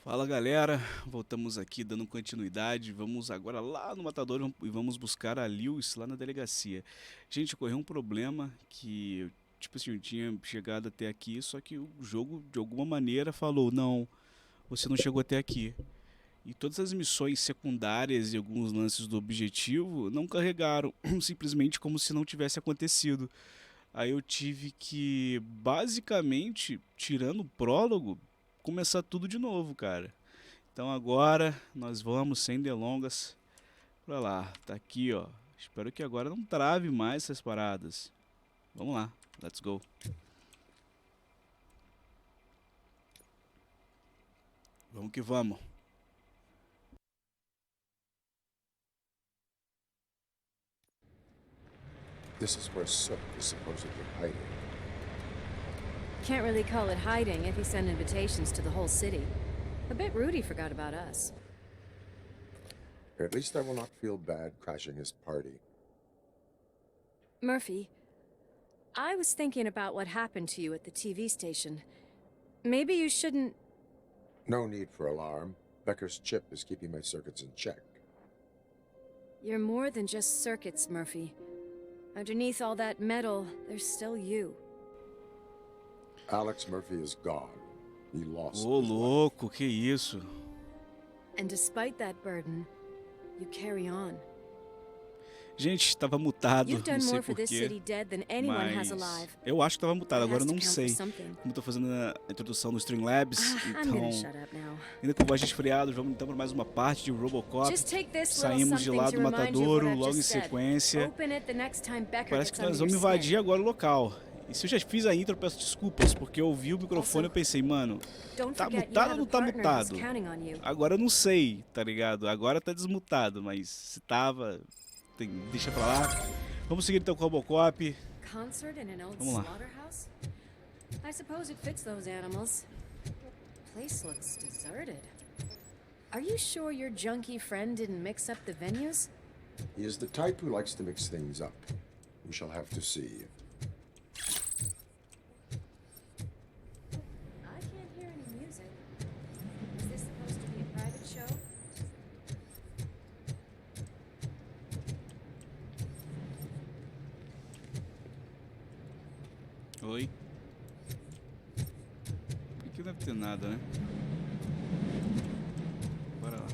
Fala galera, voltamos aqui dando continuidade, vamos agora lá no matador e vamos buscar a Lewis lá na delegacia. Gente, ocorreu um problema que, tipo assim, eu tinha chegado até aqui, só que o jogo de alguma maneira falou, não, você não chegou até aqui. E todas as missões secundárias e alguns lances do objetivo não carregaram, simplesmente como se não tivesse acontecido. Aí eu tive que, basicamente, tirando o prólogo, começar tudo de novo, cara. Então agora nós vamos, sem delongas, pra lá. Tá aqui, ó. Espero que agora não trave mais essas paradas. Vamos lá, let's go. Vamos que vamos. This is where Sook is supposedly hiding. Can't really call it hiding if he sent invitations to the whole city. A bit rude he forgot about us. At least I will not feel bad crashing his party. Murphy, I was thinking about what happened to you at the TV station. Maybe you shouldn't... No need for alarm. Becker's chip is keeping my circuits in check. You're more than just circuits, Murphy. Underneath all that metal, there's still you. Alex Murphy is gone. He lost Ô his life. louco, que isso? And despite that burden, you carry on. Gente, tava mutado, You've não done sei more for this city porquê. dead than anyone has Mas alive. eu acho que tava mutado, agora eu That não has to count sei. for something. Como eu tô fazendo a introdução no Streamlabs, I'm então, gonna shut up now. ainda com voz resfriada, vamos então para mais uma parte de Robocop. Just take this little Saímos de something lá to do remind you of matadouro, what I've logo em just said. sequência. Open it the next time Becker Parece gets que nós under vamos your skin. invadir agora o local. E se eu já fiz a intro, eu peço desculpas, porque eu ouvi o microfone e eu pensei, mano, Don't tá forget you mutado ou have não a tá partner who's mutado? counting on you. Agora eu não sei, tá ligado? Agora tá desmutado, mas se tava, deixa pra lá. Vamos seguir então com o Robocop. Concert in an old Vamos lá. slaughterhouse? I suppose it fits those animals. Place looks deserted. Are you sure your junkie friend didn't mix up the venues? He is the type who likes to mix things up. We shall have to see. I can't hear any music. Is this supposed to be a private show? Oi. Aqui não deve ter nada, né? Bora lá.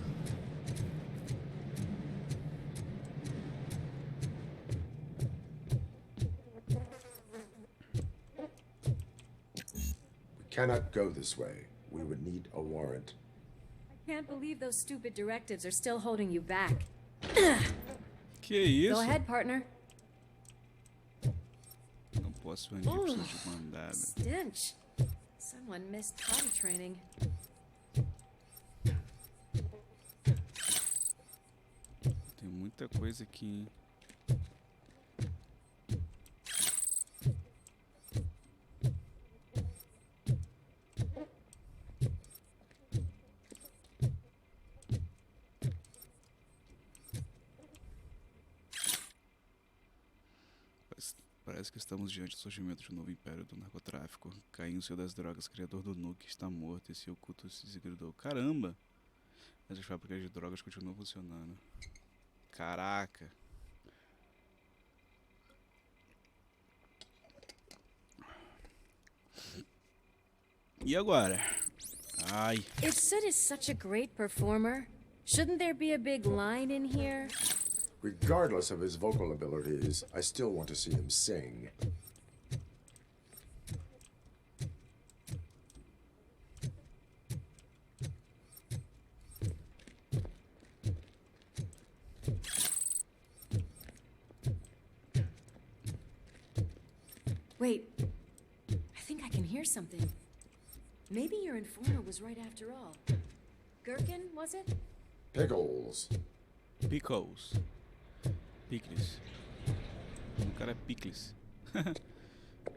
We cannot go this way. We would need a warrant. I can't believe those stupid directives are still holding you back. Que isso? Go ahead, partner. Não posso onde preciso de mandar. Stench. Someone missed potty training. Tem muita coisa aqui, hein? Parece que estamos diante do surgimento de um novo império do narcotráfico. Caim, o senhor das drogas, criador do nuke, está morto e seu culto se segredou. Caramba! Mas as fábricas de drogas continuam funcionando. Caraca! E agora? Ai, If Sid is such a great performer, shouldn't there be a big line in here? Regardless of his vocal abilities, I still want to see him sing. Wait, I think I can hear something. Maybe your informer was right after all. Gherkin, was it? Pickles. pickles. Picles. O cara é picles.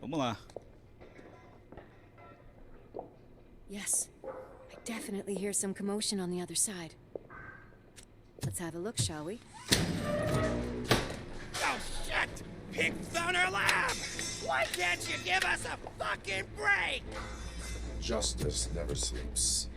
Vamos lá. Yes, I definitely hear some commotion on the other side. Let's have a look, shall we? Oh, shit! Pigs on our lab! Why can't you give us a fucking break? Justice never sleeps.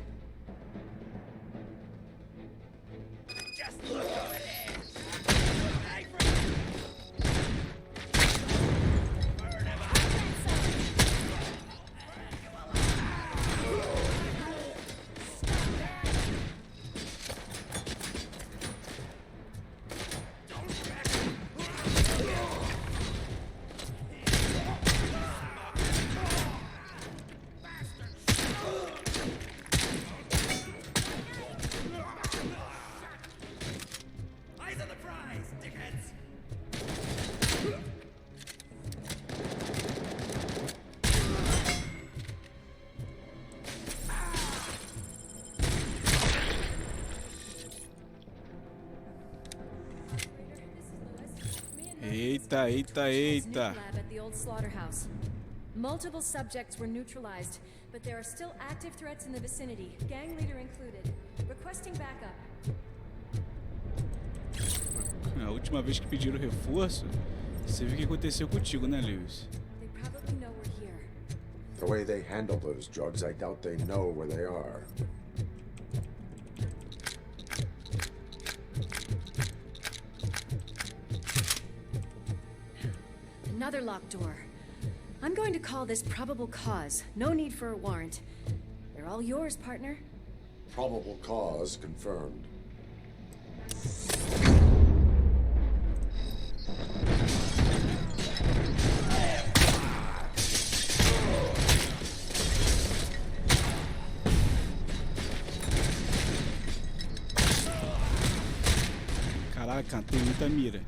Eita, eita, eita. Lab at the old slaughterhouse. Multiple subjects were neutralized, but there are still active threats in the vicinity, gang leader included. Requesting backup. A última vez que pediram reforço, você viu o que aconteceu contigo, né, Lewis? They probably know we're here. The way they handle those drugs, I doubt they know where they are. Another locked door. I'm going to call this probable cause. No need for a warrant. They're all yours, partner. Probable cause confirmed. Caraca, tem muita mira.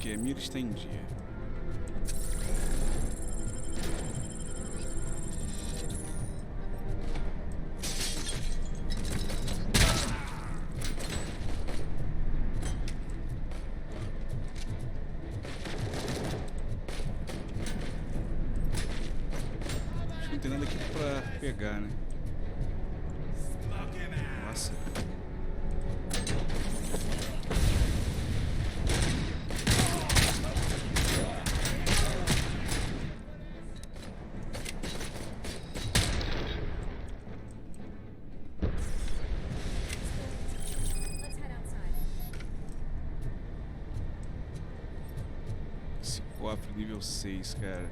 A mira está em dia. Acho que não tem nada aqui pra pegar, né? Nossa. Cofre nível 6, cara.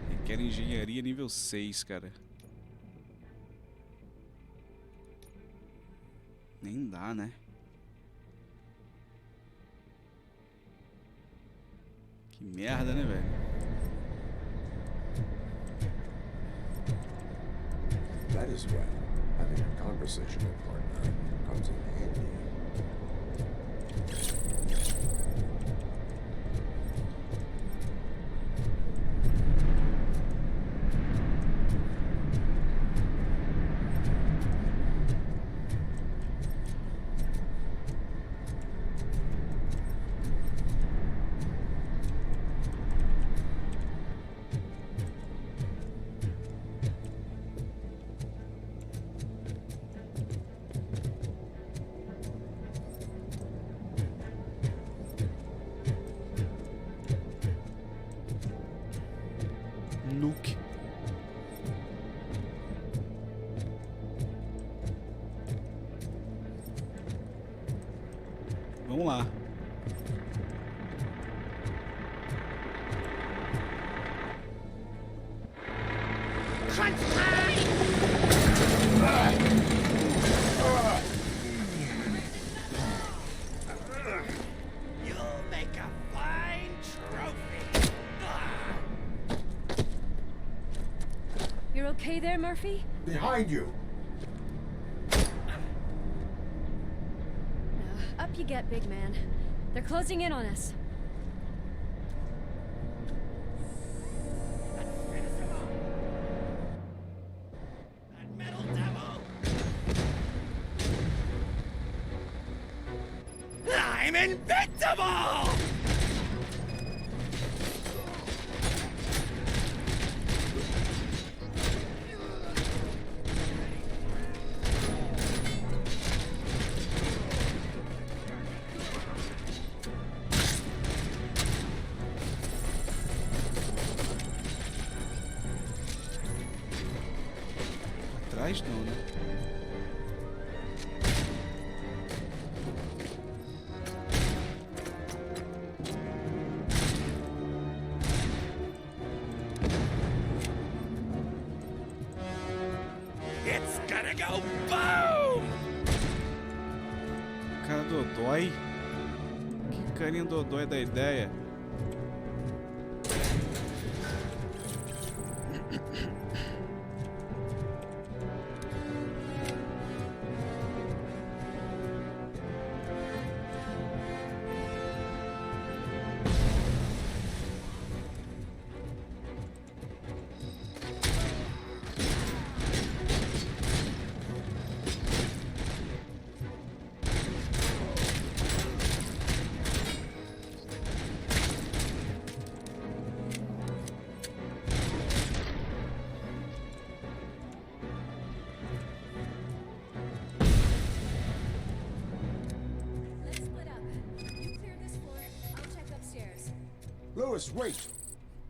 Requer engenharia nível 6, cara. Nem dá, né? Que merda, né, velho? That is when having a conversational partner comes in handy. Nuke. Vamos lá. You'll make a fine trophy. You're okay there, Murphy? Behind you! Up you get, big man. They're closing in on us. That metal devil. I'm invincible! Atrás não, né? Boom! Cara dodói. Que carinha dodói da ideia. Let's split up. You clear this floor. I'll check upstairs. Louis, wait!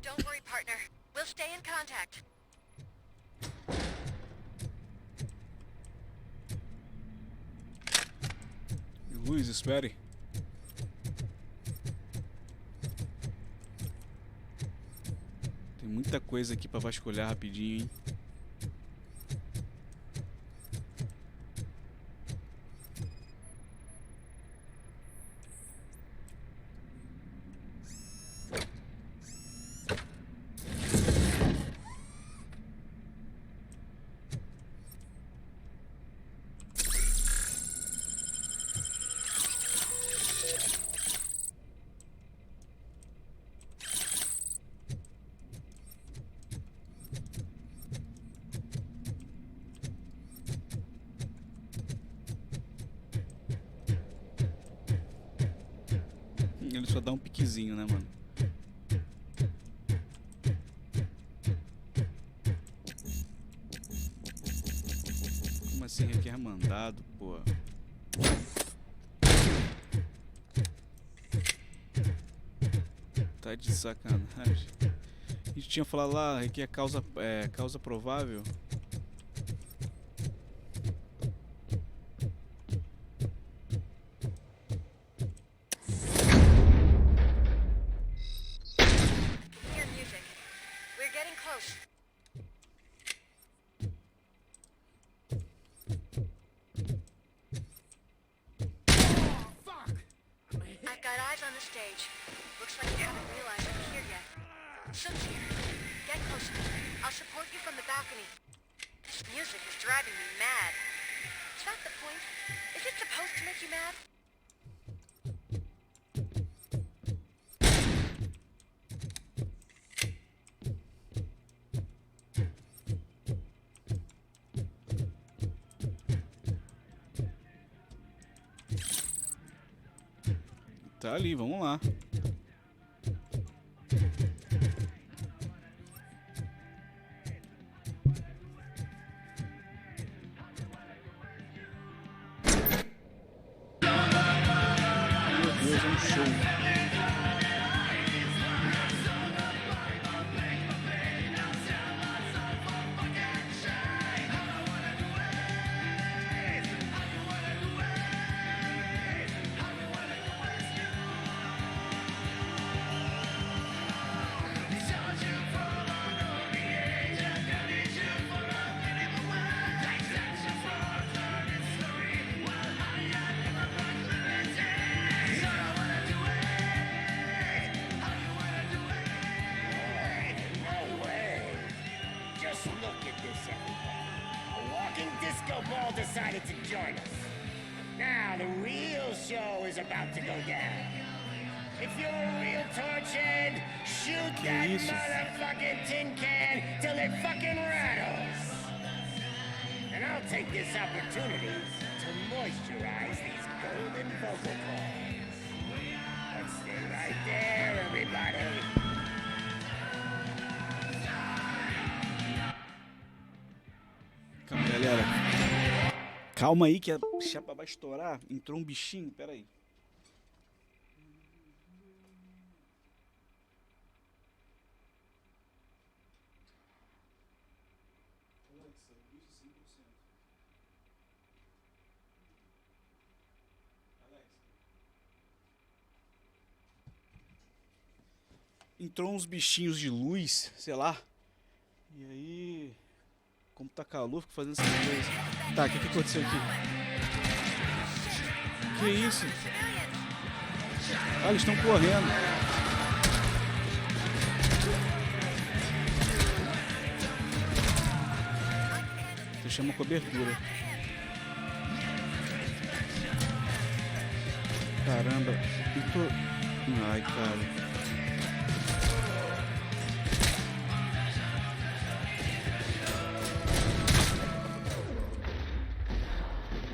Don't worry, partner. We'll stay in contact. Luiz, espere. Tem muita coisa aqui pra vasculhar rapidinho, hein? Ele só dá um piquezinho, né, mano? Como assim requer mandado, pô? Tá de sacanagem. A gente tinha falado lá, requer causa provável. Hear music. We're getting close. I've got eyes on the stage. Looks like you haven't realized we're here yet. Sook's here. Get closer. I'll support you from the balcony. This music is driving me mad. Is that the point? Is it supposed to make you mad? Tá ali, vamos lá. Meu Deus, é um show. No way. Just look at this, everybody. A walking disco ball decided to join us. Now the real show is about to go down. If you're a real torchhead, shoot that isso? motherfucking tin can till it fucking rattles. And I'll take this opportunity to moisturize these golden vocal cords. Let's stay right there, everybody. Calma, galera. Calma aí que a chapa vai estourar. Entrou um bichinho, pera aí. Entrou uns bichinhos de luz, sei lá. E aí Como tá calor, fico fazendo essas coisas. Tá, o que aconteceu aqui? Que isso? Ah, eles estão correndo. Você chama cobertura. Caramba, eu tô... Ai, cara.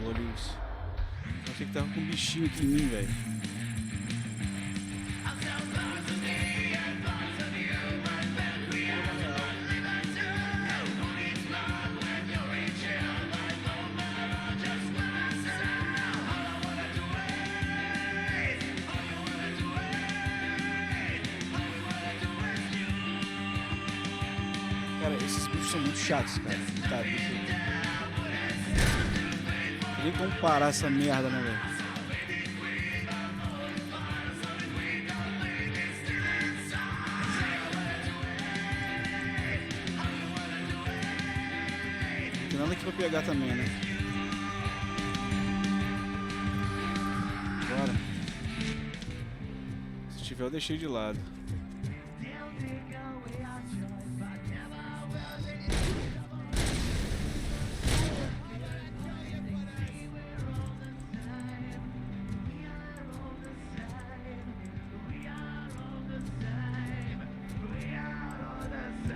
Olha isso. Eu achei que tava com um bichinho aqui em mim, velho. Cara, esses bichos são muito chatos, cara. Tá, deixa eu... Nem como parar essa merda, né, velho? Não tem nada aqui pra pegar também, né? Bora. Se tiver, eu deixei de lado.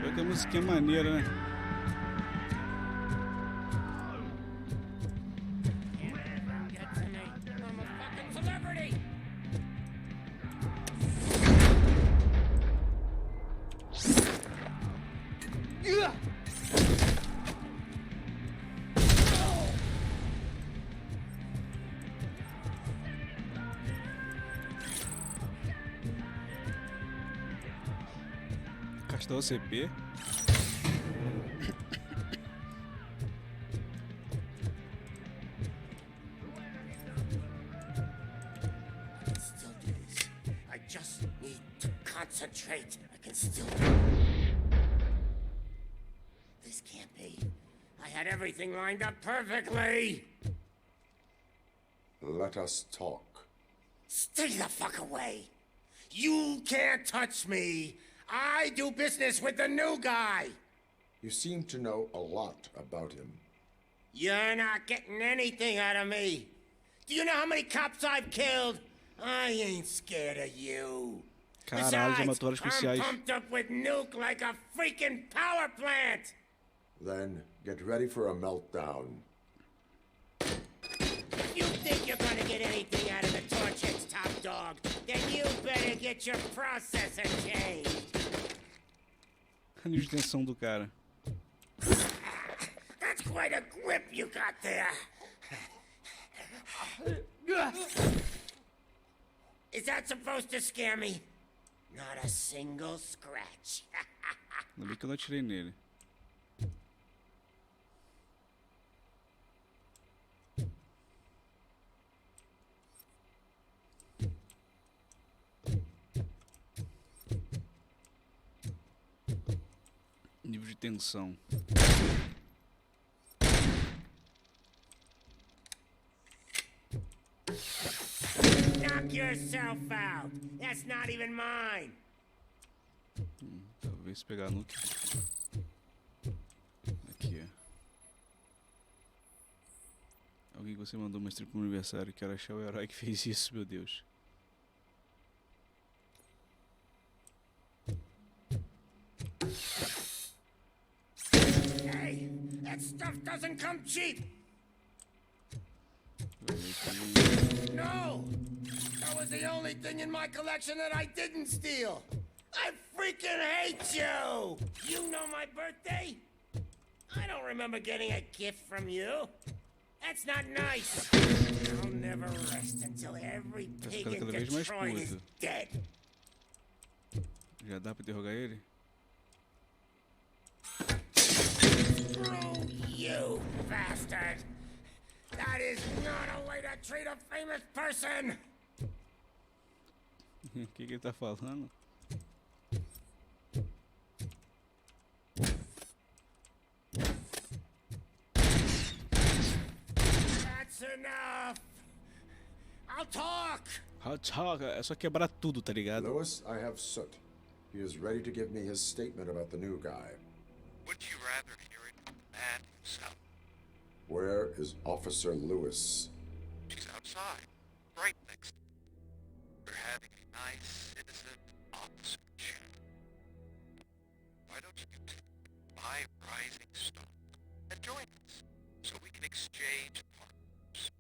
Olha que a música é maneira, né? Castelo CP. Still do this. I just need to concentrate. I can still. This can't be. I had everything lined up perfectly. Let us talk. Stay the fuck away. You can't touch me. I do business with the new guy. You seem to know a lot about him. You're not getting anything out of me. Do you know how many cops I've killed? I ain't scared of you. Caralho, já matou Besides, especiais. I'm pumped up with nuke like a freaking power plant. Then get ready for a meltdown. If you think you're gonna get anything out of the Torchids, top dog, then you better get your processor changed. A nível de tensão do cara. That's quite a grip you got there. Is that supposed to scare me? Not a single scratch. Ainda bem que eu não atirei nele. Nível de tensão. Knock yourself out. That's not even mine. Talvez pegar a nuke. Aqui, ó. Alguém que você mandou uma stream pro aniversário. Quero achar o herói que fez isso, meu Deus. Hey, that stuff doesn't come cheap. No! That was the only thing in my collection that I didn't steal. I freaking hate you! You know my birthday? I don't remember getting a gift from you. That's not nice. I'll never rest until every pig in cada vez mais Detroit is puto. dead. Já dá pra interrogar ele? Screw you, bastard! That is not a way to treat a famous person! O que ele tá falando? É só quebrar tudo, tá ligado? Lewis, I have Soot. He is ready to give me his statement about the new guy. Would you rather hear it from the man himself? Where is Officer Lewis? She's outside, right next to you. We're having a nice citizen officer chat. Why don't you take my rising star and join us so we can exchange partners?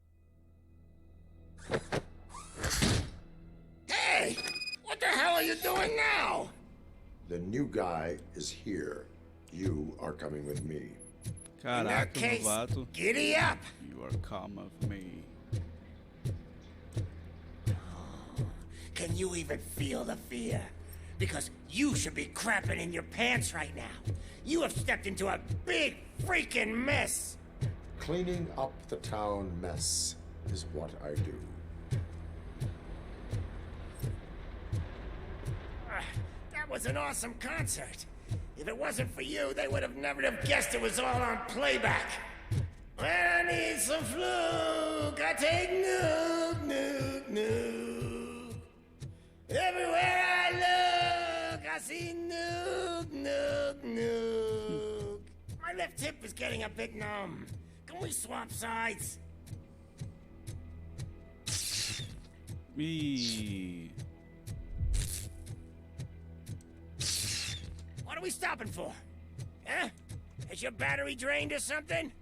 Hey! What the hell are you doing now? The new guy is here. You are coming with me. In that Caraca, case, novato. giddy up! You are calm of me. Can you even feel the fear? Because you should be crapping in your pants right now. You have stepped into a big freaking mess. Cleaning up the town mess is what I do. That was an awesome concert. If it wasn't for you, they would have never have guessed it was all on playback. When I need some fluke, I take nuke, nuke, nuke. Everywhere I look, I see nuke, nuke, nuke. My left hip is getting a bit numb. Can we swap sides? Ih. What are we stopping for? Huh? Is your battery drained or something?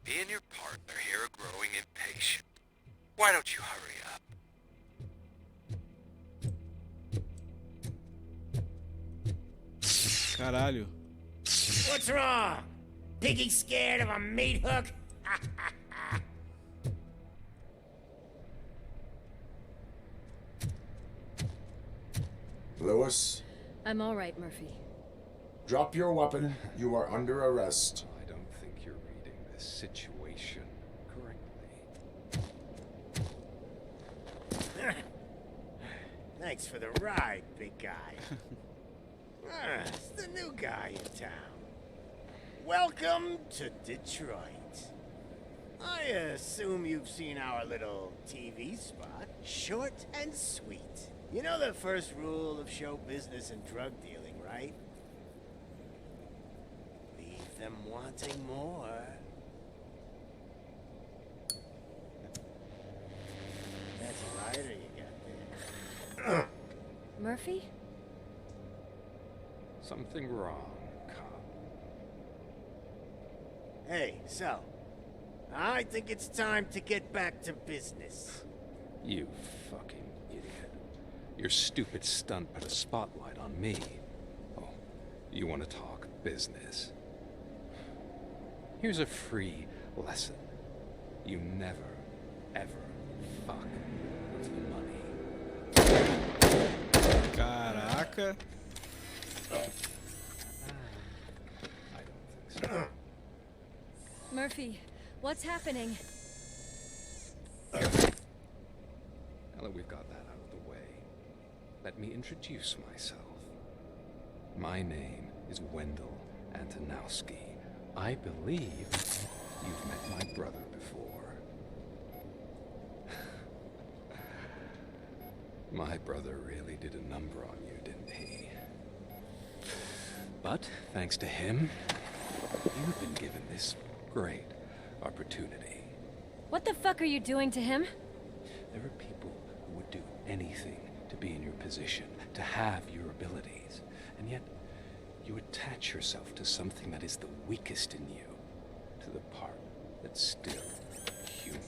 Me and your partner here are growing impatient. Why don't you hurry up? Caralho. What's wrong? Piggy scared of a meat hook? Lewis, I'm all right, Murphy. drop your weapon. You are under arrest. I don't think you're reading this situation correctly. Thanks for the ride, big guy. It's the new guy in town. Welcome to Detroit. I assume you've seen our little TV spot. Short and sweet. You know the first rule of show business and drug dealing, right? Leave them wanting more. That's a rider you got there. Murphy? Something wrong, cop. Hey, so, I think it's time to get back to business. You fucking idiot. Your stupid stunt put a spotlight on me. Oh, you want to talk business? Here's a free lesson. You never, ever fuck with the money. Caraca. I don't think so. Murphy, what's happening? Now that we've got that out of the way, let me introduce myself. My name is Wendell Antonowski. I believe you've met my brother before. My brother really did a number on you, didn't he? But thanks to him, you've been given this great opportunity. What the fuck are you doing to him? There are people who would do anything to be in your position, to have your abilities, and yet you attach yourself to something that is the weakest in you, to the part that's still human.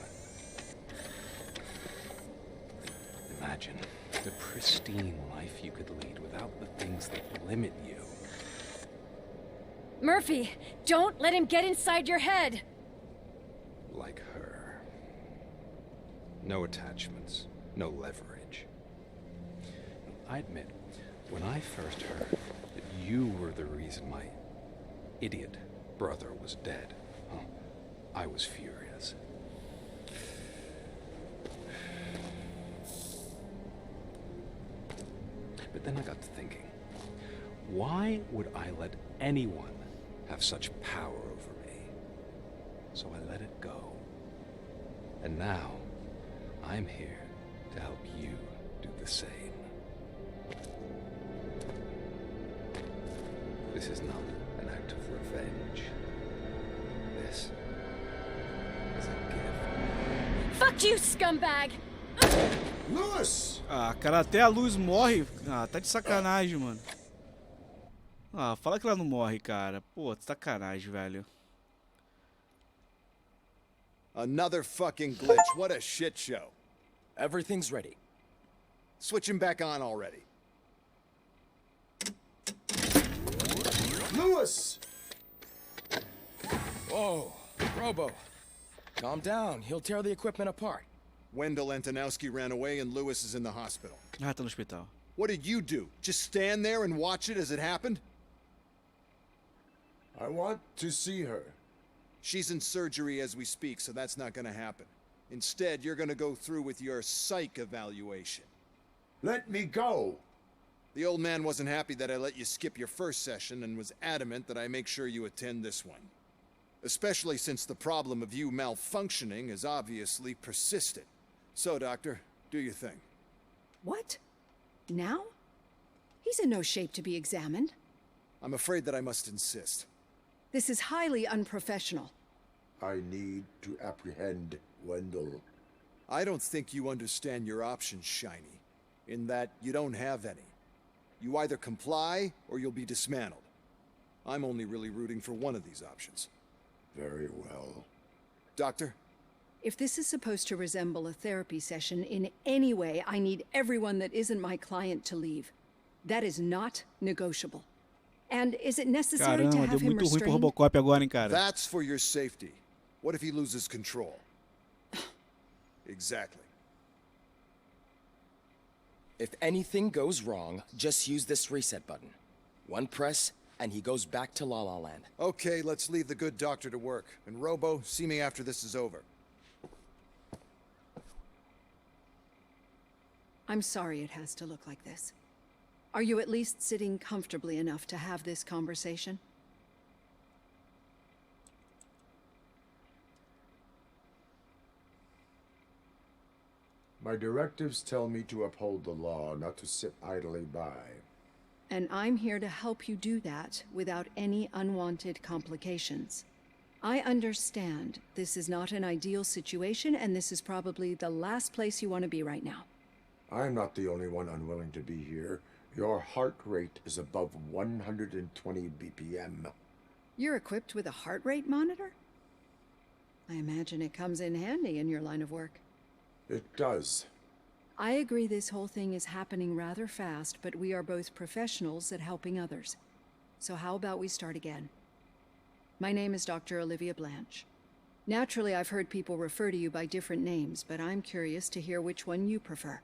Imagine the pristine life you could lead without the things that limit you. Murphy, don't let him get inside your head! Like her. No attachments, no leverage. I admit, when I first heard that you were the reason my idiot brother was dead, I was furious. But then I got to thinking, why would I let anyone have such power over me. So I let it go. And now, I'm here to help you do the same. This is not an act of revenge. This is a gift. Fuck you, scumbag! Lewis! Ah, cara, até a luz morre. Ah, tá de sacanagem, mano. Ah, fala que ela não morre, cara. Pô, sacanagem, velho. Another fucking glitch. What a shit show. Everything's ready. Switch him back on already. Lewis! Whoa, Robo. Calm down. He'll tear the equipment apart. Wendell Antonowski ran away and Lewis is in the hospital. Ah, tá no hospital. What did you do? Just stand there and watch it as it happened? I want to see her. She's in surgery as we speak, so that's not gonna happen. Instead, you're gonna go through with your psych evaluation. Let me go! The old man wasn't happy that I let you skip your first session and was adamant that I make sure you attend this one. Especially since the problem of you malfunctioning is obviously persistent. So, Doctor, do your thing. What? Now? He's in no shape to be examined. I'm afraid that I must insist. This is highly unprofessional. I need to apprehend Wendell. I don't think you understand your options, Shiny, in that you don't have any. You either comply or you'll be dismantled. I'm only really rooting for one of these options. Very well. Doctor? If this is supposed to resemble a therapy session in any way, I need everyone that isn't my client to leave. That is not negotiable. And is it necessary to Caramba, deu have him muito ruim pro restrained? Robocop agora, hein, cara. That's for your safety. What if he loses control? Exactly. If anything goes wrong, just use this reset button. One press, and he goes back to La La Land. Okay, let's leave the good doctor to work. And Robo, see me after this is over. I'm sorry it has to look like this. Are you at least sitting comfortably enough to have this conversation? My directives tell me to uphold the law, not to sit idly by. And I'm here to help you do that without any unwanted complications. I understand this is not an ideal situation, and this is probably the last place you want to be right now. I'm not the only one unwilling to be here. Your heart rate is above 120 BPM. You're equipped with a heart rate monitor? I imagine it comes in handy in your line of work. It does. I agree this whole thing is happening rather fast, but we are both professionals at helping others. So how about we start again? My name is Dr. Olivia Blanche. Naturally, I've heard people refer to you by different names, but I'm curious to hear which one you prefer.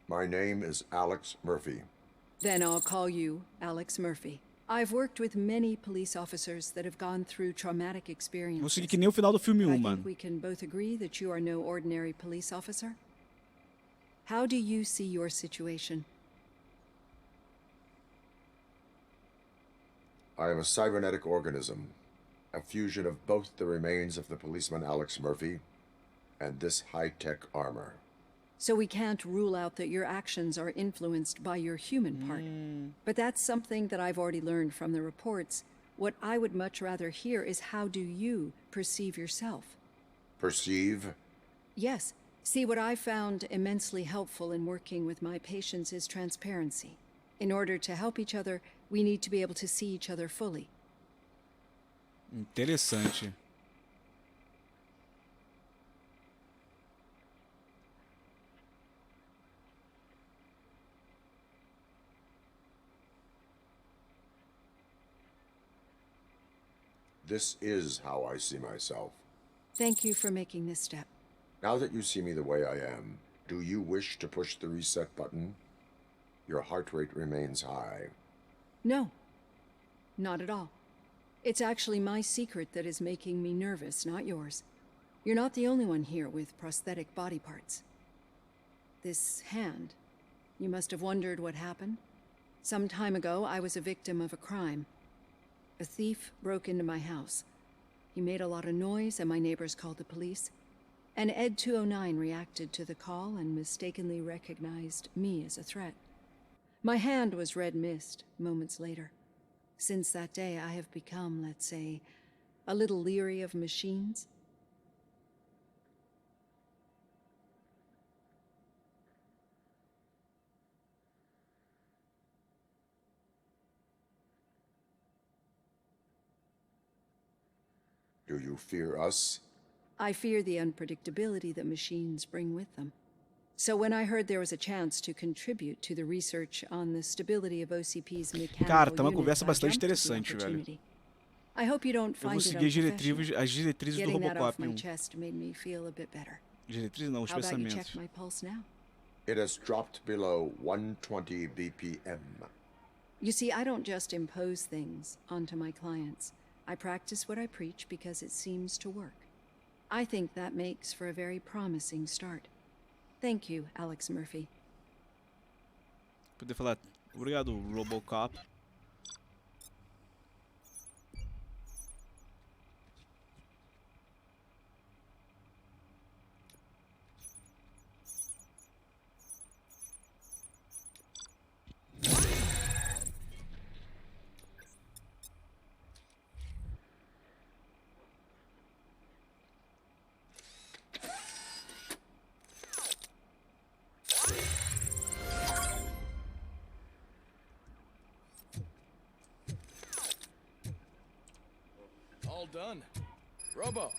My name is Alex Murphy. Then I'll call you Alex Murphy. I've worked with many police officers that have gone through traumatic Vou experiences. seguir que nem o final do filme I 1, think mano. we can both agree that you are no ordinary police officer. How do you see your situation? I am a cybernetic organism, a fusion of both the remains of the policeman Alex Murphy and this high-tech armor. So we can't rule out that your actions are influenced by your human part. But that's something that I've already learned from the reports. What I would much rather hear is how do you perceive yourself? Perceive? Yes. See, what I found immensely helpful in working with my patients is transparency. In order to help each other, we need to be able to see each other fully. Interessante. This is how I see myself. Thank you for making this step. Now that you see me the way I am, do you wish to push the reset button? Your heart rate remains high. No, not at all. It's actually my secret that is making me nervous, not yours. You're not the only one here with prosthetic body parts. This hand, You must have wondered what happened. Some time ago, I was a victim of a crime. A thief broke into my house. He made a lot of noise, and my neighbors called the police. And Ed 209 reacted to the call and mistakenly recognized me as a threat. My hand was red mist moments later. Since that day, I have become, let's say, a little leery of machines. Do you fear us? I fear the unpredictability that machines bring with them. So when I heard there was a chance to contribute to the research on the stability of OCP's mechanical Cara, tá uma units, conversa I bastante jumped at the interessante, velho. opportunity. I hope you don't Eu vou find it seguir unprofessional. as diretrizes do Getting that off Robocop my 1. chest made me feel a bit better. Diretrizes não, os How about you pensamentos. check my pulse now? It has dropped below 120 BPM. You see, I don't just impose things onto my clients. I practice what I preach because it seems to work. I think that makes for a very promising start. Thank you, Alex Murphy. Poder falar, obrigado, Robocop. All done. Robo,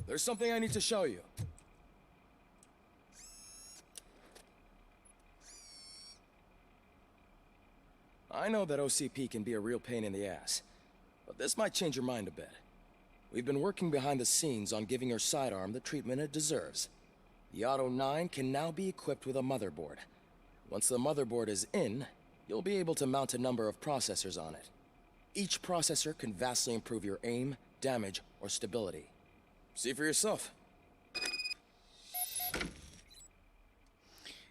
there's something I need to show you. I know that OCP can be a real pain in the ass, but this might change your mind a bit. We've been working behind the scenes on giving your sidearm the treatment it deserves. The Auto 9 can now be equipped with a motherboard. Once the motherboard is in, you'll be able to mount a number of processors on it. Each processor can vastly improve your aim, damage, or stability. See for yourself.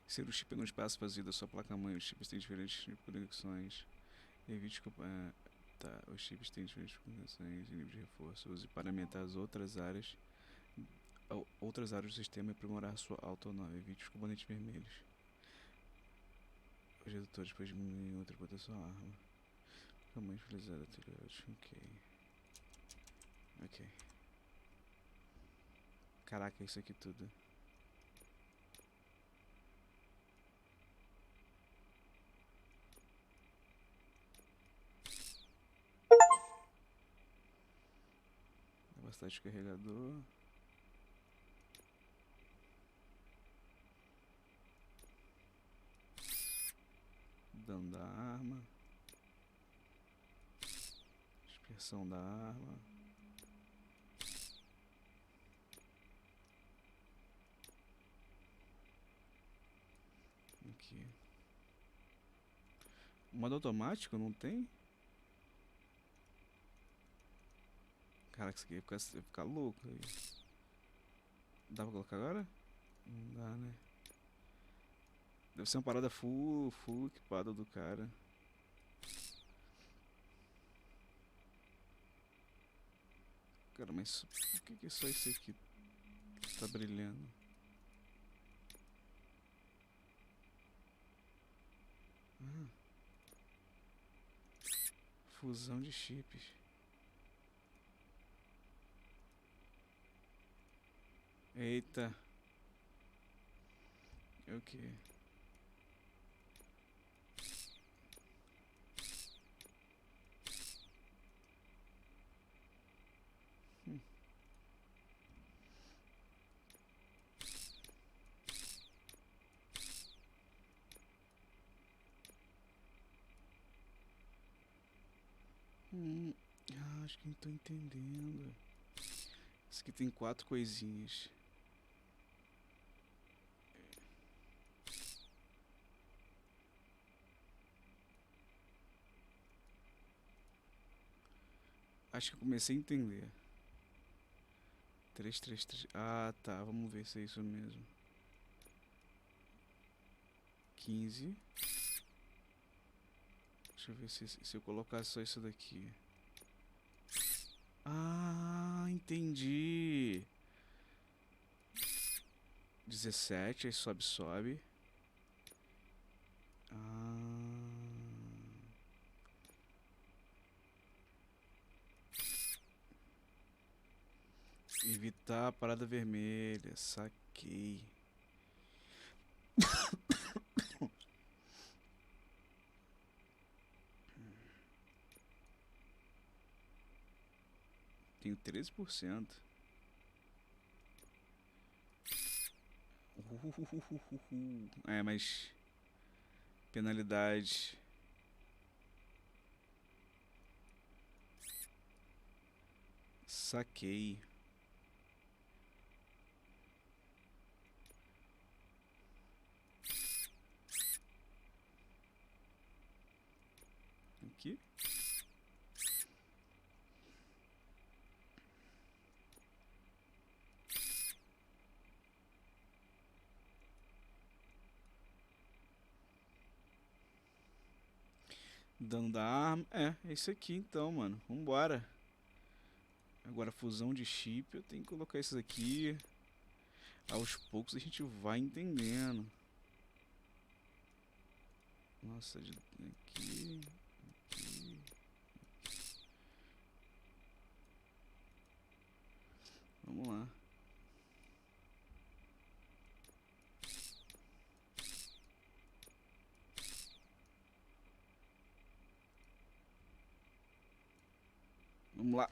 Insira o chip no espaço vazio da sua placa-mãe. Os chips têm diferentes conexões. Evite que... tá. Os chips têm diferentes conexões e nível de reforço. Use para aumentar as outras áreas do sistema e aprimorar sua autonomia. Evite os componentes vermelhos. Os redutores depois diminuem outra proteção à arma. Tamanho utilizado. Ok. Caraca, isso aqui tudo. Capacidade de carregador. Dano da arma. Dispersão da arma. Aqui. Modo automático não tem? Caraca, isso aqui vai ficar louco aí. Dá pra colocar agora? Não dá, né? Deve ser uma parada full equipada do cara. Cara, mas por que é só isso aqui que tá brilhando? Fusão de chips. Eita. Ok. Acho que não tô entendendo. Isso aqui tem 4 coisinhas. Acho que eu comecei a entender. 333. Ah, tá. Vamos ver se é isso mesmo. 15. Deixa eu ver se eu colocar só isso daqui. Ah, entendi. 17, aí sobe. Evitar a parada vermelha, saquei. Tenho 13%. É, mas penalidade. Saquei. Aqui. Dano da arma. É isso aqui então, mano. Vambora. Agora fusão de chip. Eu tenho que colocar isso aqui. Aos poucos a gente vai entendendo. Nossa, aqui. Vamos lá. Vamos lá.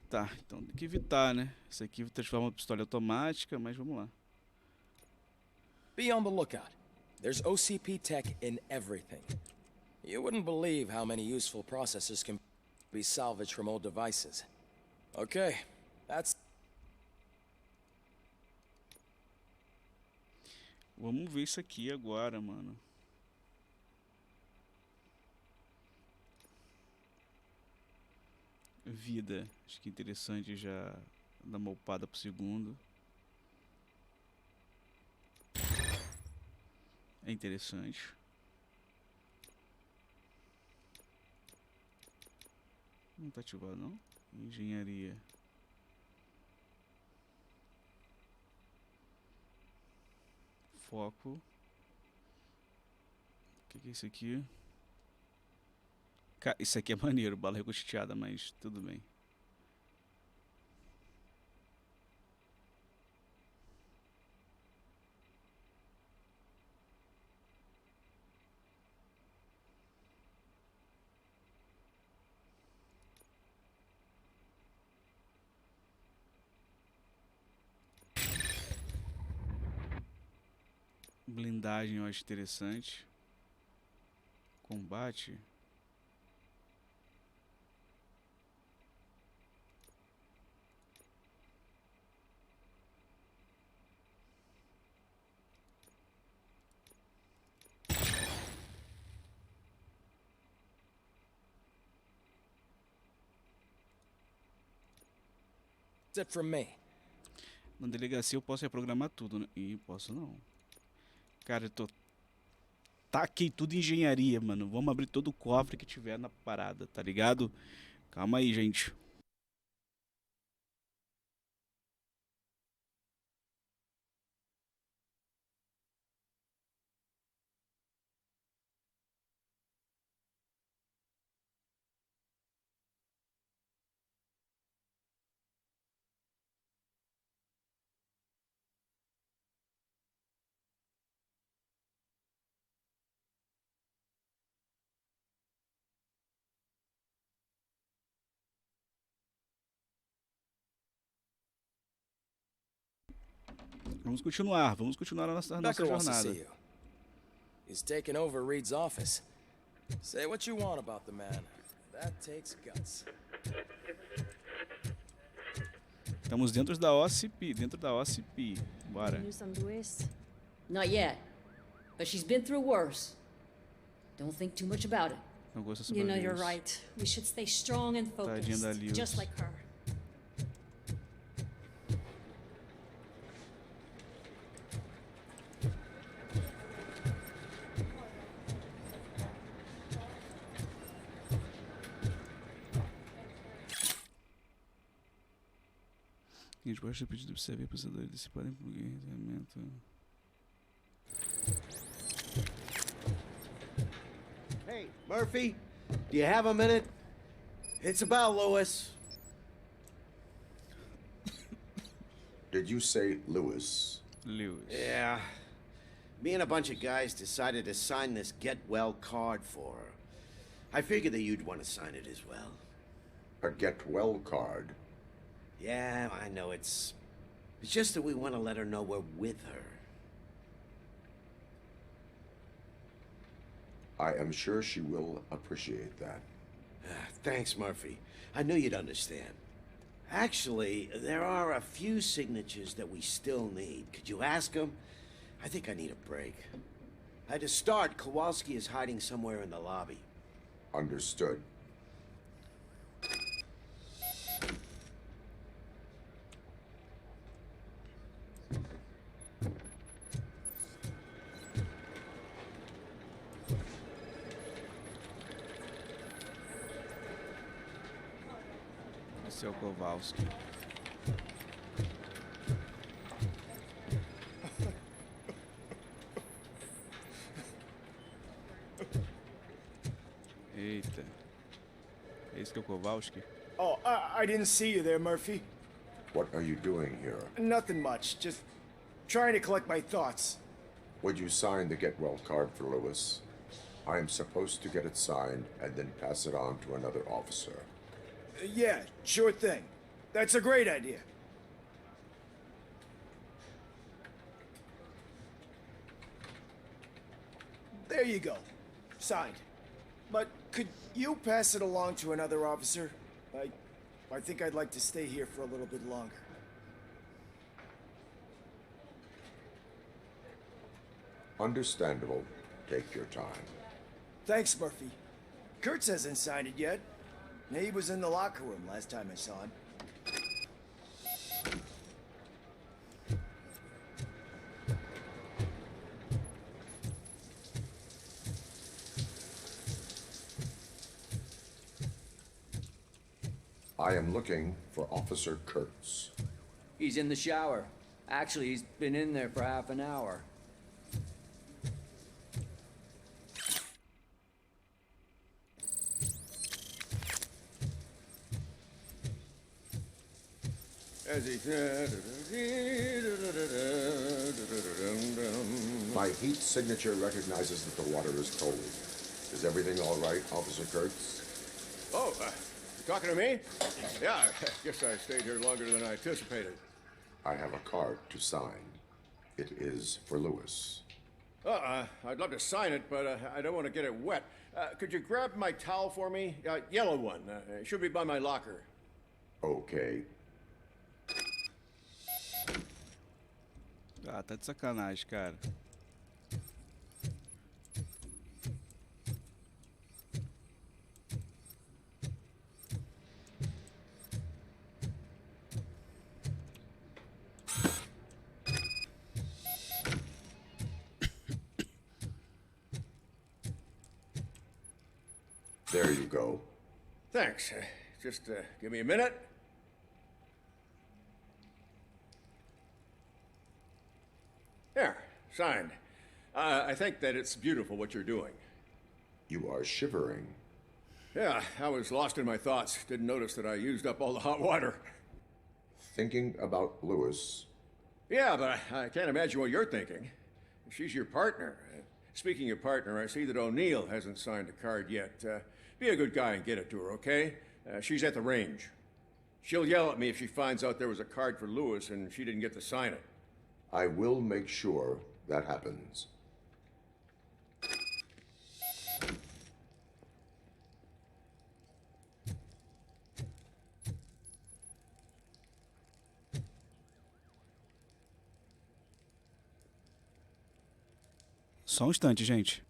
Tá, então tem que evitar, né? Isso aqui transforma uma pistola automática, mas vamos lá. Be on the lookout. There's OCP tech in everything. You wouldn't believe how many useful processors can be salvaged from old devices. Okay, that's... Vamos ver isso aqui agora, mano. Vida. Acho que é interessante já dar uma upada pro segundo. É interessante. Não tá ativado não? Engenharia. Foco. O que é isso aqui? Isso aqui é maneiro, bala ricocheteada, mas tudo bem. Blindagem eu acho interessante. Combate. That's it from me. Na delegacia eu posso reprogramar tudo, né? Ih, posso não. Cara, eu tô... Taquei tudo em engenharia, mano. Vamos abrir todo o cofre que tiver na parada, tá ligado? Calma aí, gente. Vamos continuar a nossa Becker wants to jornada. see you. He's taken over Reed's office. Say what you want about the man. That takes guts. Estamos dentro da OCP, Bora. News on Luis? Not yet, but she's been through worse. Don't think too much about it. Não gosto You know, you're disso. right. We should stay strong and Tadinha da focused, Lewis. just like her. seguinte, basta pedir para saber para os anteciparem por treinamento. Hey, Murphy, do you have a minute? It's about Lewis. Did you say Lewis? Lewis. Yeah. Me and a bunch of guys decided to sign this get well card for her. I figured that you'd want to sign it as well. A get well card? Yeah, I know it's just that we want to let her know we're with her. I am sure she will appreciate that. Thanks, Murphy. I knew you'd understand. Actually, there are a few signatures that we still need. Could you ask them? I think I need a break. To start, Kowalski is hiding somewhere in the lobby. Understood. Esse é o Kowalski. Eita. Esse que é o Kowalski? Oh, I didn't see you there, Murphy. What are you doing here? Nothing much. Just trying to collect my thoughts. Would you sign the get well card for Lewis? I am supposed to get it signed and then pass it on to another officer. Yeah, sure thing. That's a great idea. There you go. Signed. But could you pass it along to another officer? I think I'd like to stay here for a little bit longer. Understandable. Take your time. Thanks, Murphy. Kurtz hasn't signed it yet. He was in the locker room last time I saw him. I am looking for Officer Kurtz. He's in the shower. Actually, he's been in there for half an hour. My heat signature recognizes that the water is cold. Is everything all right, Officer Kurtz? Oh, you talking to me? Yeah, I guess I stayed here longer than I anticipated. I have a card to sign. It is for Lewis. I'd love to sign it, but I don't want to get it wet. Could you grab my towel for me? Yellow one. It should be by my locker. Okay. Ah, tá de sacanagem, cara. There you go. Thanks. Just give me a minute. There, signed. I think that it's beautiful what you're doing. You are shivering. Yeah, I was lost in my thoughts. Didn't notice that I used up all the hot water. Thinking about Lewis. Yeah, but I can't imagine what you're thinking. She's your partner. Speaking of partner, I see that O'Neill hasn't signed a card yet. Be a good guy and get it to her, okay? She's at the range. She'll yell at me if she finds out there was a card for Lewis and she didn't get to sign it. I will make sure that happens. Só um instante, gente.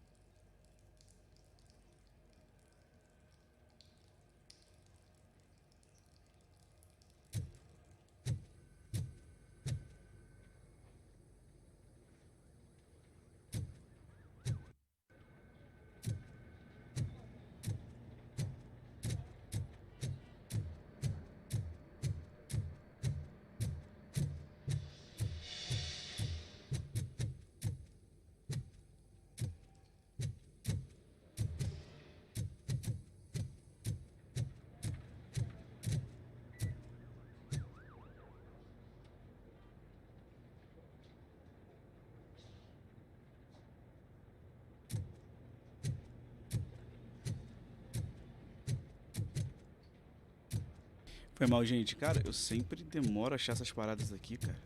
Foi mal, gente. Cara, eu sempre demoro a achar essas paradas aqui, cara.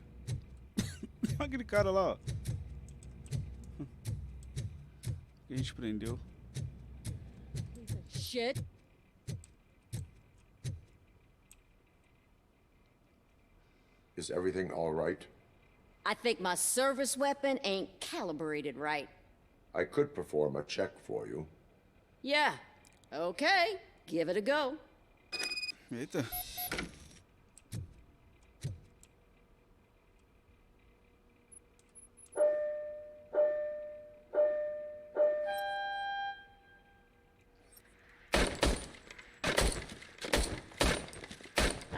Olha aquele cara lá, ó. Que a gente prendeu. Shit. Is everything all right? I think my service weapon ain't calibrated right. I could perform a check for you. Yeah. Okay. Give it a go. Eita.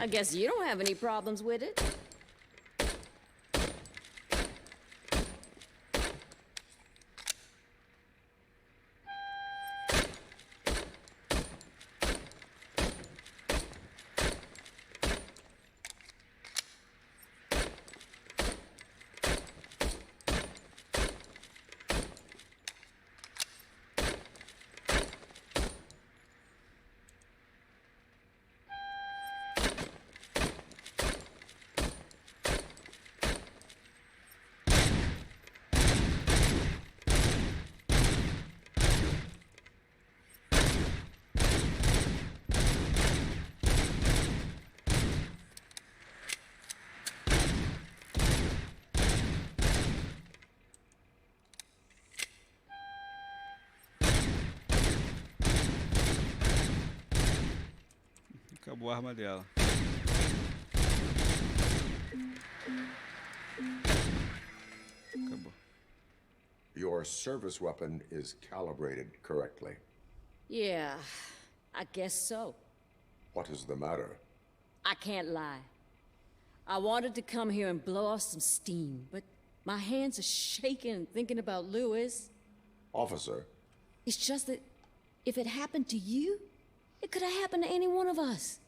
I guess you don't have any problems with it. Acabou a arma dela. Acabou. Your service weapon is calibrated correctly. Yeah, I guess so. What is the matter? I can't lie. I wanted to come here and blow off some steam, but my hands are shaking thinking about Lewis. Officer. It's just that if it happened to you, it could have happened to any one of us.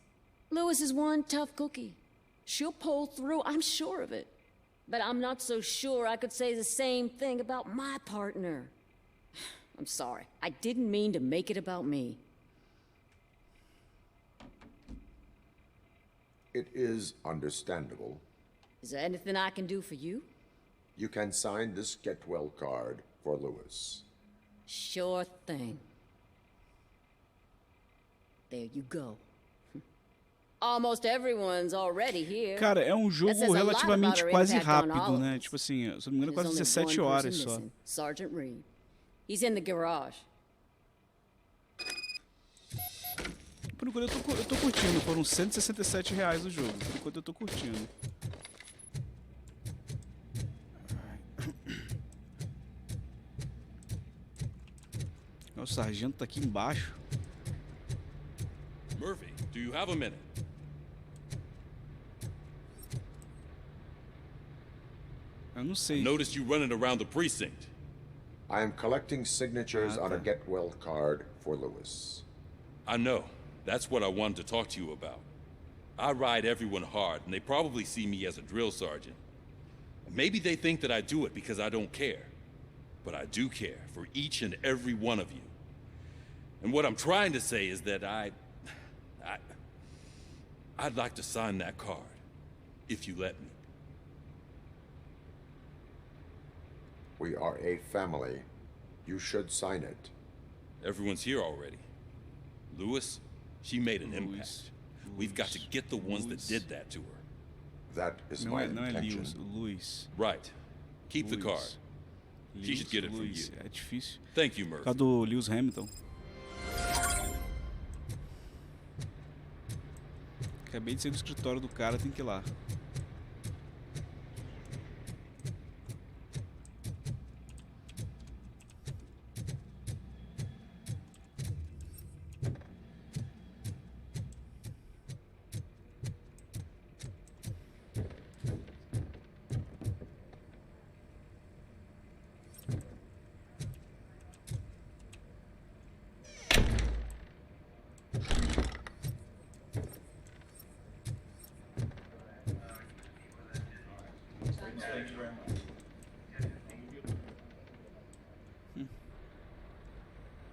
Lewis is one tough cookie. She'll pull through, I'm sure of it. But I'm not so sure I could say the same thing about my partner. I'm sorry. I didn't mean to make it about me. It is understandable. Is there anything I can do for you? You can sign this get well card for Lewis. Sure thing. There you go. Almost everyone's already here. Cara, é um jogo relativamente quase rápido, né? Tipo assim, se não me engano, quase 17 horas só. Sergeant Reed. He's in the garage. Por enquanto eu tô curtindo. Foram R$167 o jogo. Por enquanto eu tô curtindo. O sargento tá aqui embaixo. Murphy, do you have a minute? Eu não sei. I noticed you running around the precinct. I am collecting signatures on a get well card for Lewis. I know. That's what I wanted to talk to you about. I ride everyone hard, and they probably see me as a drill sergeant. Maybe they think that I do it because I don't care. But I do care for each and every one of you. And what I'm trying to say is that I'd like to sign that card, if you let me. We are a family. You should sign it. Everyone's here already. Lewis, she made an impact. We've got to get the ones that did that to her. That is my intention. Luis. Right. Keep the card. She should get it from you. É difícil. Thank you, Murphy. Por causa do Lewis Hamilton. Acabei de sair do escritório do cara, tem que ir lá.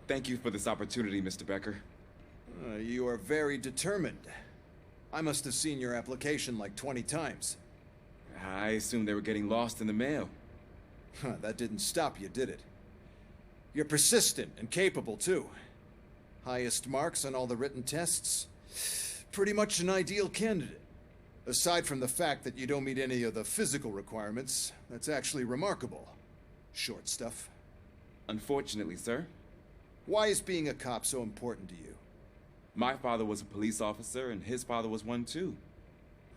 Thank you for this opportunity, Mr. Becker. You are very determined. I must have seen your application like 20 times. I assumed they were getting lost in the mail. Huh, that didn't stop you, did it? You're persistent and capable, too. Highest marks on all the written tests. Pretty much an ideal candidate. Aside from the fact that you don't meet any of the physical requirements, that's actually remarkable. Short stuff. Unfortunately, sir. Why is being a cop so important to you? My father was a police officer, and his father was one, too.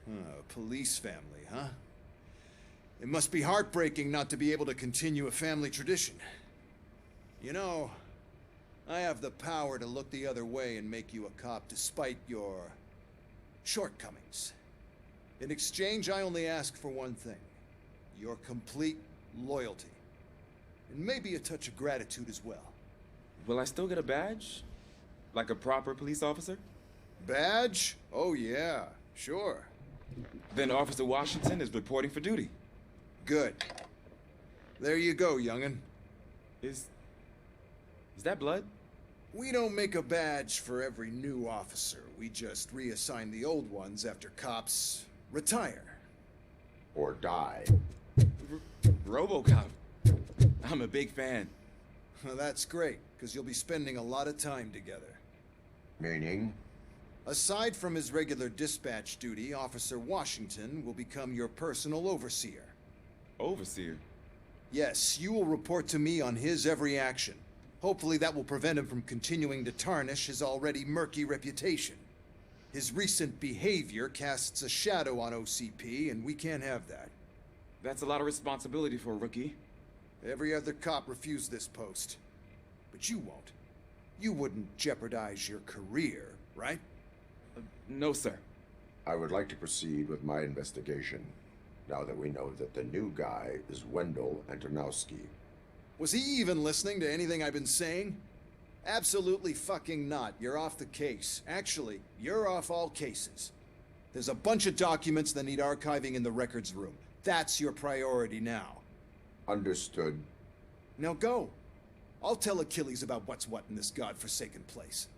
A police family, huh? It must be heartbreaking not to be able to continue a family tradition. You know, I have the power to look the other way and make you a cop despite your shortcomings. In exchange, I only ask for one thing. Your complete loyalty. And maybe a touch of gratitude as well. Will I still get a badge? Like a proper police officer? Badge? Oh yeah, sure. Then Officer Washington is reporting for duty. Good. There you go, young'un. Is that blood? We don't make a badge for every new officer. We just reassign the old ones after cops retire. Or die. RoboCop. I'm a big fan. Well, that's great, because you'll be spending a lot of time together. Meaning? Aside from his regular dispatch duty, Officer Washington will become your personal overseer. Overseer? Yes, you will report to me on his every action. Hopefully that will prevent him from continuing to tarnish his already murky reputation. His recent behavior casts a shadow on OCP, and we can't have that. That's a lot of responsibility for a rookie. Every other cop refused this post. But you won't. You wouldn't jeopardize your career, right? No, sir. I would like to proceed with my investigation, now that we know that the new guy is Wendell Antonowski. Was he even listening to anything I've been saying? Absolutely fucking not. You're off the case. Actually, you're off all cases. There's a bunch of documents that need archiving in the records room. That's your priority now. Understood. Now go. I'll tell Achilles about what's what in this godforsaken place.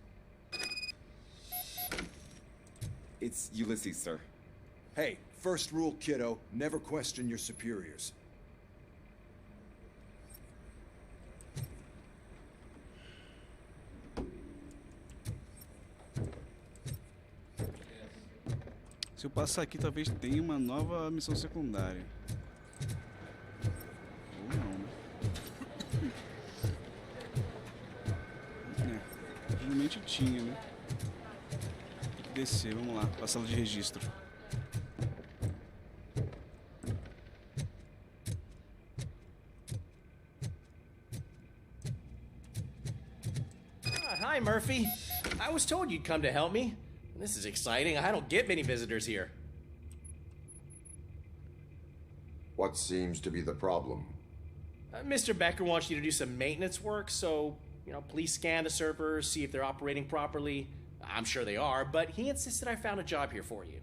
It's Ulysses, sir. Hey, first rule, kiddo, never question your superiors. Se eu passar aqui, talvez tenha uma nova missão secundária. Ou não, né? Provavelmente tinha, né? Tem que descer, vamos lá, pra sala de registro. Hi, Murphy. I was told you'd come to help me. This is exciting. I don't get many visitors here. What seems to be the problem? Mr. Becker wants you to do some maintenance work, so, please scan the servers, see if they're operating properly. I'm sure they are, but he insisted I found a job here for you.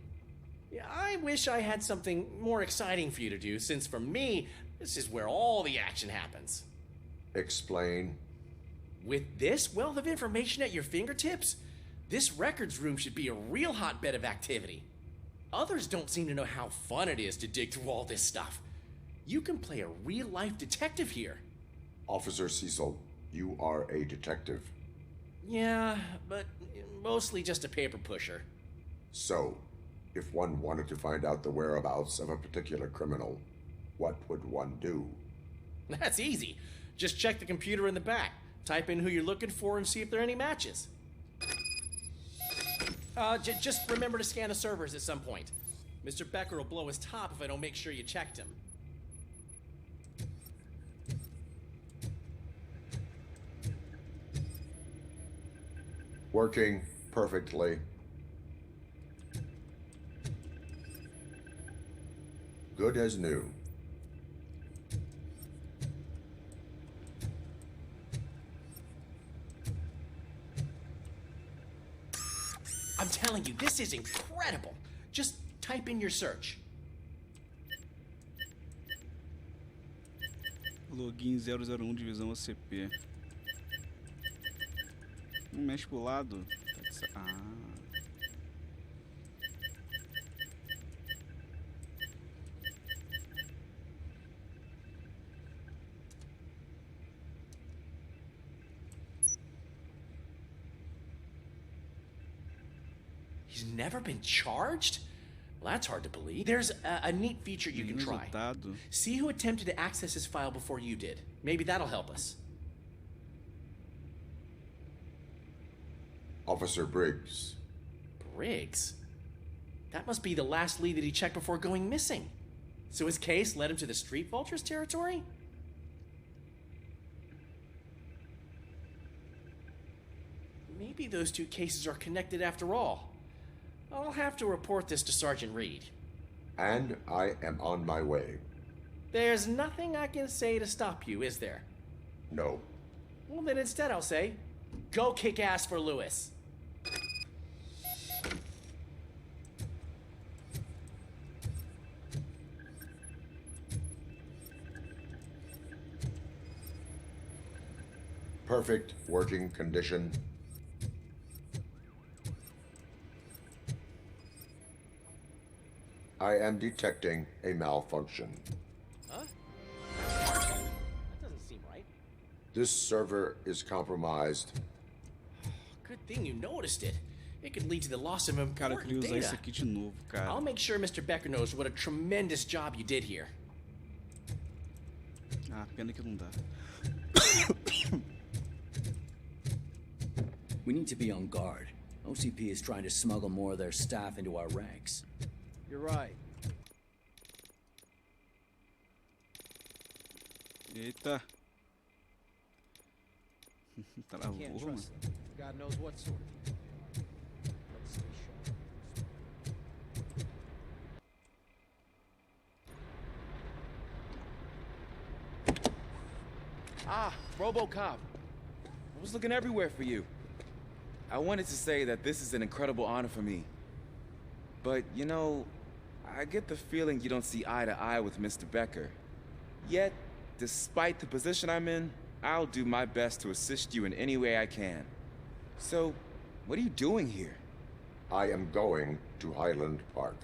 Yeah, I wish I had something more exciting for you to do, since for me, this is where all the action happens. Explain. With this wealth of information at your fingertips, this records room should be a real hotbed of activity. Others don't seem to know how fun it is to dig through all this stuff. You can play a real-life detective here. Officer Cecil, you are a detective. Yeah, but mostly just a paper pusher. So, if one wanted to find out the whereabouts of a particular criminal, what would one do? That's easy. Just check the computer in the back. Type in who you're looking for and see if there are any matches. Just remember to scan the servers at some point. Mr. Becker will blow his top if I don't make sure you checked him. Working perfectly. Good as new. I'm telling you, this is incredible. Just type in your search. Login 001 divisão OCP. Não mexe pro lado. Ah. He's never been charged? Well, that's hard to believe. There's a neat feature you can try. See who attempted to access his file before you did. Maybe that'll help us. Officer Briggs. Briggs? That must be the last lead that he checked before going missing. So his case led him to the Street Vultures territory? Maybe those two cases are connected after all. I'll have to report this to Sergeant Reed. And I am on my way. There's nothing I can say to stop you, is there? No. Well, then instead I'll say, go kick ass for Lewis. Perfect working condition. I am detecting a malfunction. Huh? That doesn't seem right. This server is compromised. Good thing you noticed it. It could lead to the loss of important queria usar data. isso aqui de novo, cara. I'll make sure Mr. Becker knows what a tremendous job you did here. Ah, pena que não dá. We need to be on guard. OCP is trying to smuggle more of their staff into our ranks. You're right. Eita. Travou, Can't mano. trust them. God knows what sort. Let's stay sharp. Ah, RoboCop. I was looking everywhere for you. I wanted to say that this is an incredible honor for me. But, you know, I get the feeling you don't see eye to eye with Mr. Becker. Yet, despite the position I'm in, I'll do my best to assist you in any way I can. So, what are you doing here? I am going to Highland Park.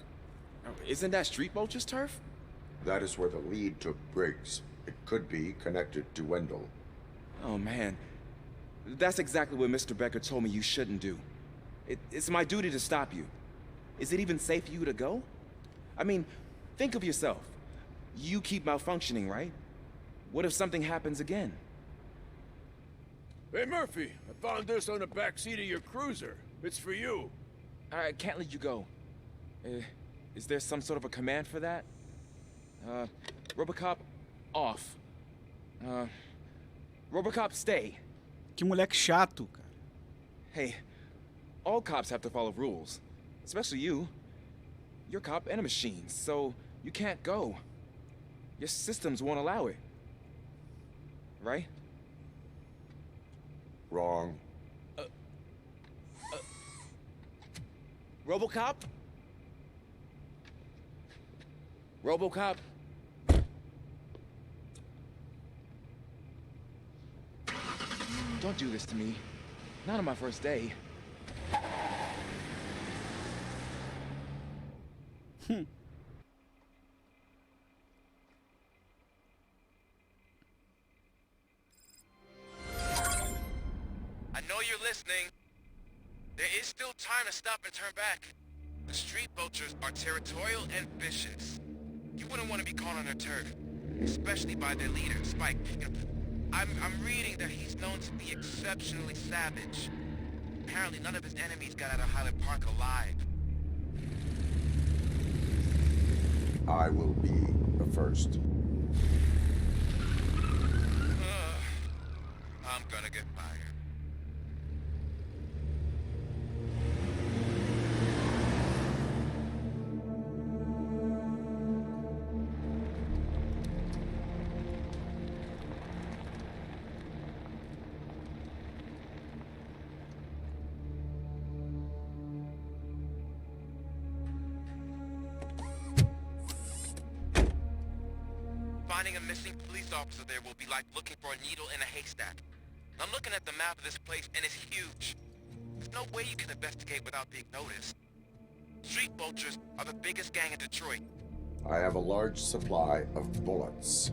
Isn't that Street Vulture's turf? That is where the lead took Briggs. It could be connected to Wendell. Oh, man. That's exactly what Mr. Becker told me you shouldn't do. It's my duty to stop you. Is it even safe for you to go? I mean, think of yourself. You keep malfunctioning, right? What if something happens again? Hey, Murphy, I found this on the back seat of your cruiser. It's for you. I can't let you go. Is there some sort of a command for that? Robocop, off. Robocop, stay. Que moleque chato, cara. Hey, all cops have to follow rules. Especially you. You're a cop and a machine, so you can't go. Your systems won't allow it. Right? Wrong. RoboCop? RoboCop? Don't do this to me. Not on my first day. I know you're listening. There is still time to stop and turn back. The Street Vultures are territorial and vicious. You wouldn't want to be caught on their turf, especially by their leader, Spike. I'm reading that he's known to be exceptionally savage. Apparently none of his enemies got out of Highland Park alive. I will be the first. I'm gonna get fired. Finding a missing police officer there will be like looking for a needle in a haystack. I'm looking at the map of this place, and it's huge. There's no way you can investigate without being noticed. Street Vultures are the biggest gang in Detroit. I have a large supply of bullets.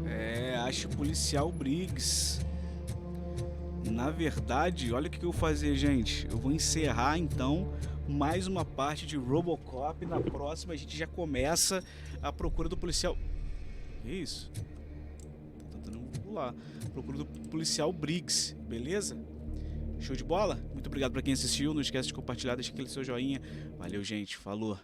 É, acho o policial Briggs. Na verdade, olha o que eu vou fazer, gente. Eu vou encerrar, então, mais uma parte de Robocop. Na próxima, a gente já começa a procura do policial... Que isso? Tô tentando pular. Procura do policial Briggs, beleza? Show de bola? Muito obrigado pra quem assistiu. Não esquece de compartilhar, deixa aquele seu joinha. Valeu, gente. Falou.